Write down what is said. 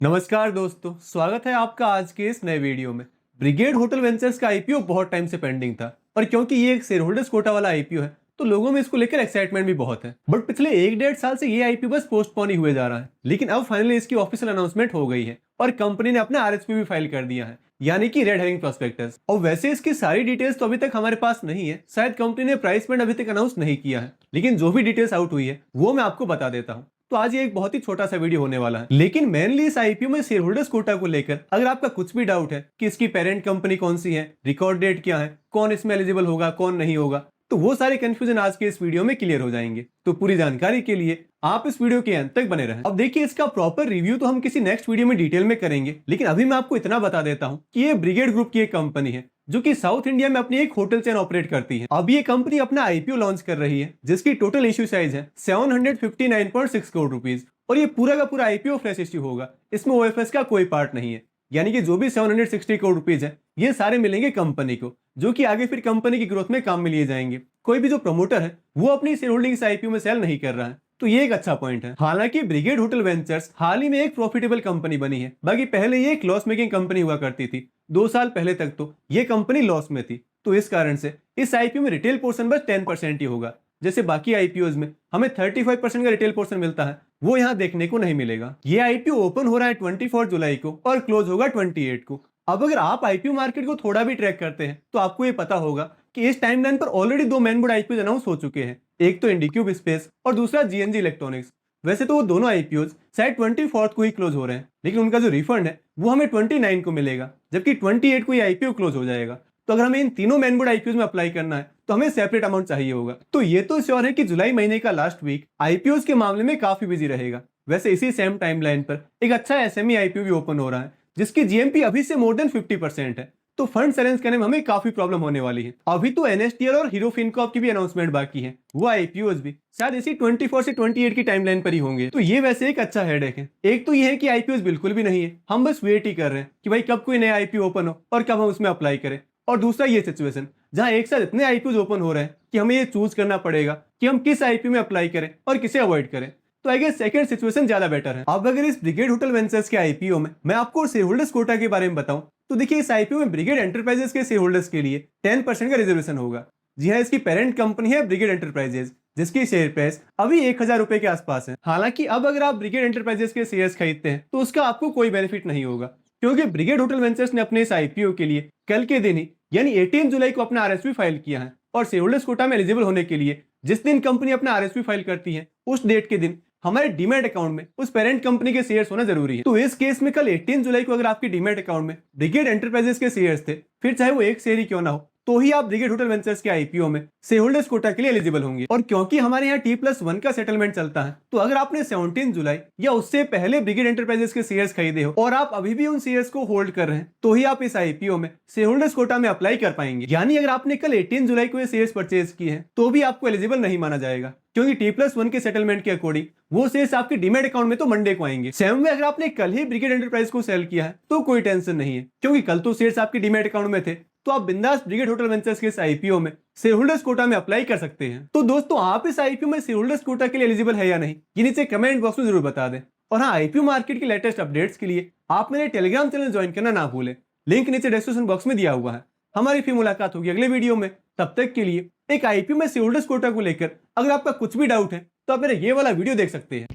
नमस्कार दोस्तों, स्वागत है आपका आज के इस नए वीडियो में। ब्रिगेड होटल वेंचर्स का आईपीओ बहुत टाइम से पेंडिंग था और क्योंकि ये एक शेयर होल्डर्स कोटा वाला आईपीओ है तो लोगों में इसको लेकर एक्साइटमेंट भी बहुत है। बट पिछले 1-1.5 साल से ये आईपीओ बस पोस्टपोन ही हुए जा रहा है, लेकिन अब फाइनली इसकी ऑफिशियल अनाउंसमेंट हो गई है और कंपनी ने अपना आरएसपी भी फाइल कर दिया है, यानी कि रेड हेरिंग प्रोस्पेक्टस। और वैसे इसकी सारी डिटेल्स तो अभी तक हमारे पास नहीं है, शायद कंपनी ने प्राइस बैंड अभी तक अनाउंस नहीं किया है, लेकिन जो भी डिटेल्स आउट हुई है वो मैं आपको बता देता हूँ। तो आज ये एक बहुत ही छोटा सा वीडियो होने वाला है, लेकिन मेनली इस आईपीओ में शेयर होल्डर्स कोटा को लेकर अगर आपका कुछ भी डाउट है कि इसकी पेरेंट कंपनी कौन सी है, रिकॉर्ड डेट क्या है, कौन इसमें एलिजिबल होगा, कौन नहीं होगा, तो वो सारे कंफ्यूजन आज के इस वीडियो में क्लियर हो जाएंगे। तो पूरी जानकारी के लिए आप इस वीडियो के अंत तक बने रहें। अब देखिए, इसका प्रॉपर रिव्यू तो हम किसी नेक्स्ट वीडियो में डिटेल में करेंगे, लेकिन अभी मैं आपको इतना बता देता हूं कि ये ब्रिगेड ग्रुप की एक कंपनी है जो कि साउथ इंडिया में अपनी एक होटल चेन ऑपरेट करती है। अब ये कंपनी अपना आईपीओ लॉन्च कर रही है जिसकी टोटल इश्यू साइज है 759.6 करोड़ रुपीज और ये पूरा का पूरा आईपीओ फ्रेश इश्यू होगा। इसमें ओएफएस का कोई पार्ट नहीं है, यानी कि जो भी 760 करोड़ रुपीज है ये सारे मिलेंगे कंपनी को, जो कि आगे फिर कंपनी की ग्रोथ में काम में लिए जाएंगे। कोई भी जो प्रमोटर है वो अपनी शेयर होल्डिंग इस आईपीओ में सेल नहीं कर रहा है, तो ये एक अच्छा पॉइंट है। हालांकि ब्रिगेड होटल वेंचर्स हाल ही में एक प्रॉफिटेबल कंपनी बनी है, बाकी पहले ये एक लॉस मेकिंग कंपनी हुआ करती थी। 2 साल पहले तक तो ये कंपनी लॉस में थी, तो इस कारण से इस आईपीओ में रिटेल पोर्शन बस 10% ही होगा। जैसे बाकी आईपीओज में हमें 35% का रिटेल पोर्शन मिलता है, वो यहाँ देखने को नहीं मिलेगा। ये आईपीओ ओपन हो रहा है 24 जुलाई को और क्लोज होगा 28 को। अब अगर आप आईपीओ मार्केट को थोड़ा भी ट्रैक करते हैं तो आपको ये पता होगा कि इस टाइमलाइन पर already 2 main board IPO announce हो चुके हैं, एक तो इंडिक्यूब स्पेस और दूसरा जीएनजी इलेक्ट्रॉनिक्स। वैसे तो वो दोनों आईपीओ शायद 24 को ही क्लोज हो रहे हैं, लेकिन उनका जो रिफंड है वो हमें 29 को मिलेगा, जबकि 28 को ये आईपीओ क्लोज हो जाएगा। तो अगर हमें इन तीनों मेन बोर्ड आईपीओ में अप्लाई करना है तो हमें सेपरेट अमाउंट चाहिए होगा। तो ये तो श्योर है कि जुलाई महीने का लास्ट वीक आईपीओ के मामले में काफी बिजी रहेगा। वैसे इसी सेम टाइमलाइन पर एक अच्छा एसएमई आईपीओ भी ओपन हो रहा है जिसकी जीएमपी अभी से मोर देन 50% है, तो फंड अरेंज करने में हमें काफी प्रॉब्लम होने वाली है। अभी तो एनएसटीएल और हीरो फिनकॉर्प की भी अनाउंसमेंट बाकी है, वो आईपीओज भी शायद इसी 24 से 28 की टाइमलाइन पर ही होंगे। तो ये वैसे एक अच्छा हेडेक है। एक तो ये है कि आईपीओज बिल्कुल भी नहीं है, हम बस वेट ही कर रहे हैं कि भाई कब कोई नया आईपीओ ओपन हो और कब हम उसमें अप्लाई करें। और दूसरा ये सिचुएशन जहां एक साथ इतने आईपीओ ओपन हो रहे हैं कि हमें ये चूज करना पड़ेगा कि हम किस आईपीओ में अप्लाई करें और किसे अवॉइड करें। तो आई गेस सेकंड सिचुएशन ज्यादा बेटर है। अब अगर इस ब्रिगेड होटल वेंचर्स के आईपीओ में मैं आपको शेयर होल्डर्स कोटा के बारे में बताऊं तो देखिए, इस आईपीओ में ब्रिगेड एंटरप्राइजेस के शेयर होल्डर्स के लिए 10% का रिजर्वेशन होगा। जी हाँ, इसकी पेरेंट कंपनी है ब्रिगेड एंटरप्राइजेस, जिसकी शेयर प्राइस अभी 1000 रुपए के आसपास है। हालांकि अब अगर आप ब्रिगेड एंटरप्राइजेस के शेयर्स खरीदते हैं तो उसका आपको कोई बेनिफिट नहीं होगा, क्योंकि ब्रिगेड होटल वेंचर्स ने अपने इस आईपीओ के लिए कल के दिन ही यानी 18 जुलाई को अपना आरएसपी फाइल किया है। और शेयर होल्डर्स कोटा में एलिजिबल होने के लिए जिस दिन कंपनी अपना आरएसपी फाइल करती है उस डेट के दिन हमारे डीमैट अकाउंट में उस पेरेंट कंपनी के शेयर्स होना जरूरी है। तो इस केस में कल 18 जुलाई को अगर आपके डीमैट अकाउंट में ब्रिगेड एंटरप्राइजेस के शेयर्स थे, फिर चाहे वो एक शेयर ही क्यों ना हो, तो ही आप ब्रिगेड होटल वेंचर्स के आईपीओ में शेयर होल्डर्स कोटा के लिए एलिजिबल होंगे। और क्योंकि हमारे यहाँ T+1 का सेटलमेंट चलता है, तो अगर आपने 17 जुलाई या उससे पहले ब्रिगेड एंटरप्राइजेस के शेयर्स खरीदे हो और आप अभी भी उन शेयर्स को होल्ड कर रहे हैं, तो ही आप इस आईपीओ में शेयर होल्डर्स कोटा में अप्लाई कर पाएंगे। यानी अगर आपने कल 18 जुलाई को ये शेयर्स परचेज किए हैं तो भी आपको एलिजिबल नहीं माना जाएगा, क्योंकि T+1 के सेटलमेंट के अकॉर्डिंग वो शेयर्स आपके डीमैट अकाउंट में तो मंडे को आएंगे। सेम वे अगर आपने कल ही ब्रिगेड एंटरप्राइज को सेल किया है तो कोई टेंशन नहीं है, क्योंकि कल तो शेयर्स आपके डीमैट अकाउंट में थे, तो आप बिंदास ब्रिगेड होटल वेंचर्स के इस आईपीओ में शेयर होल्डर्स कोटा में अप्लाई कर सकते हैं। तो दोस्तों, आप इस आईपीओ में शेयर होल्डर्स कोटा के लिए एलिजिबल है या नहीं, ये नीचे कमेंट बॉक्स में जरूर बता दें। और हाँ, आईपीओ मार्केट की लेटेस्ट अपडेट्स के लिए आप मेरे टेलीग्राम चैनल ज्वाइन करना ना भूलें, लिंक नीचे डिस्क्रिप्शन बॉक्स में दिया हुआ है। हमारी फिर मुलाकात होगी अगले वीडियो में। तब तक के लिए एक आईपीओ में शेयर होल्डर्स कोटा को लेकर अगर आपका कुछ भी डाउट है तो आप मेरा ये वाला वीडियो देख सकते हैं।